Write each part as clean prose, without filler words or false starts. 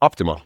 Optima.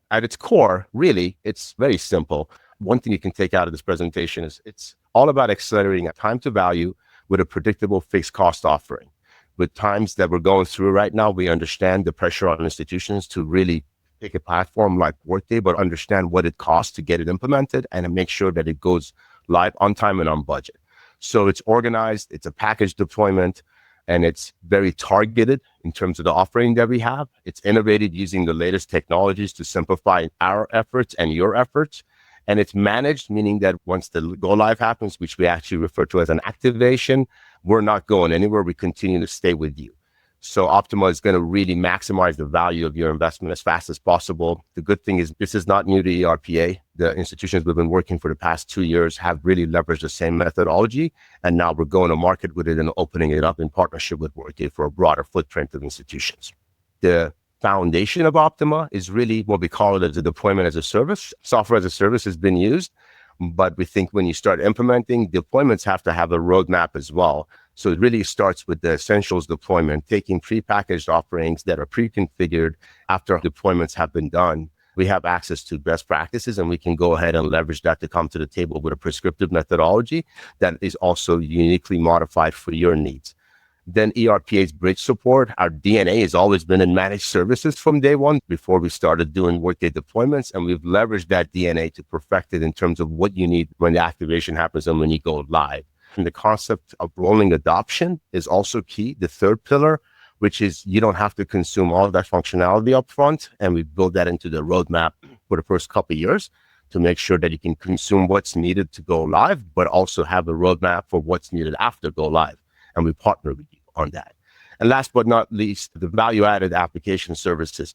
At its core, really, it's very simple. One thing you can take out of this presentation is it's all about accelerating a time to value with a predictable fixed cost offering. With times that we're going through right now, we understand the pressure on institutions to really pick a platform like Workday, but understand what it costs to get it implemented and make sure that it goes live on time and on budget. So it's organized, it's a package deployment, and it's very targeted in terms of the offering that we have. It's innovated using the latest technologies to simplify our efforts and your efforts. And it's managed, meaning that once the go live happens, which we actually refer to as an activation, we're not going anywhere. We continue to stay with you. So Optima is going to really maximize the value of your investment as fast as possible. The good thing is this is not new to ERPA. The institutions we've been working for the past 2 years have really leveraged the same methodology. And now we're going to market with it and opening it up in partnership with Workday for a broader footprint of institutions. The foundation of Optima is really what we call it as a deployment as a service. Software as a service has been used, but we think when you start implementing, deployments have to have a roadmap as well. So it really starts with the essentials deployment, taking prepackaged offerings that are pre-configured after deployments have been done. We have access to best practices and we can go ahead and leverage that to come to the table with a prescriptive methodology that is also uniquely modified for your needs. Then ERPA's bridge support. Our DNA has always been in managed services from day one before we started doing Workday deployments. And we've leveraged that DNA to perfect it in terms of what you need when the activation happens and when you go live. And the concept of rolling adoption is also key. The third pillar, which is you don't have to consume all of that functionality up front. And we build that into the roadmap for the first couple of years to make sure that you can consume what's needed to go live, but also have a roadmap for what's needed after go live. And we partner with you on that. And last but not least, the value-added application services.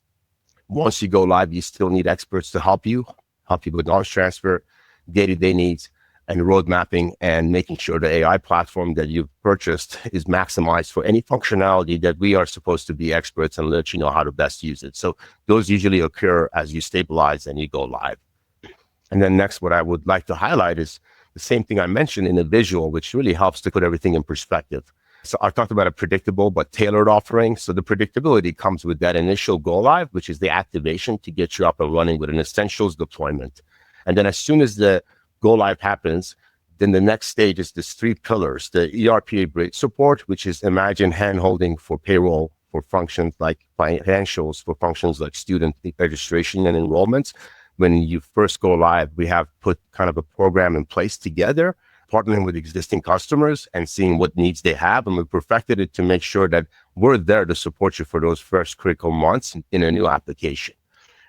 Once you go live, you still need experts to help you with knowledge transfer, day-to-day needs, and road mapping, and making sure the AI platform that you've purchased is maximized for any functionality that we are supposed to be experts and let you know how to best use it. So those usually occur as you stabilize and you go live. And then next, what I would like to highlight is the same thing I mentioned in the visual, which really helps to put everything in perspective. So I talked about a predictable but tailored offering. So the predictability comes with that initial go live, which is the activation to get you up and running with an essentials deployment. And then as soon as the go live happens, then the next stage is these three pillars: the ERPA bridge support, which is imagine handholding for payroll, for functions like financials, for functions like student registration and enrollments. When you first go live, we have put kind of a program in place together, partnering with existing customers and seeing what needs they have. And we perfected it to make sure that we're there to support you for those first critical months in a new application.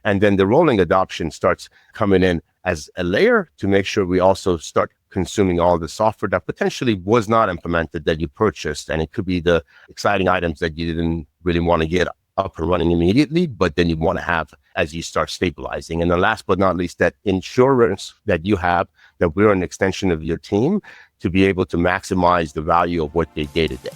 And then the rolling adoption starts coming in as a layer to make sure we also start consuming all the software that potentially was not implemented that you purchased. And it could be the exciting items that you didn't really want to get up and running immediately, but then you want to have as you start stabilizing. And then last but not least, that insurance that you have, that we're an extension of your team to be able to maximize the value of what they day to day.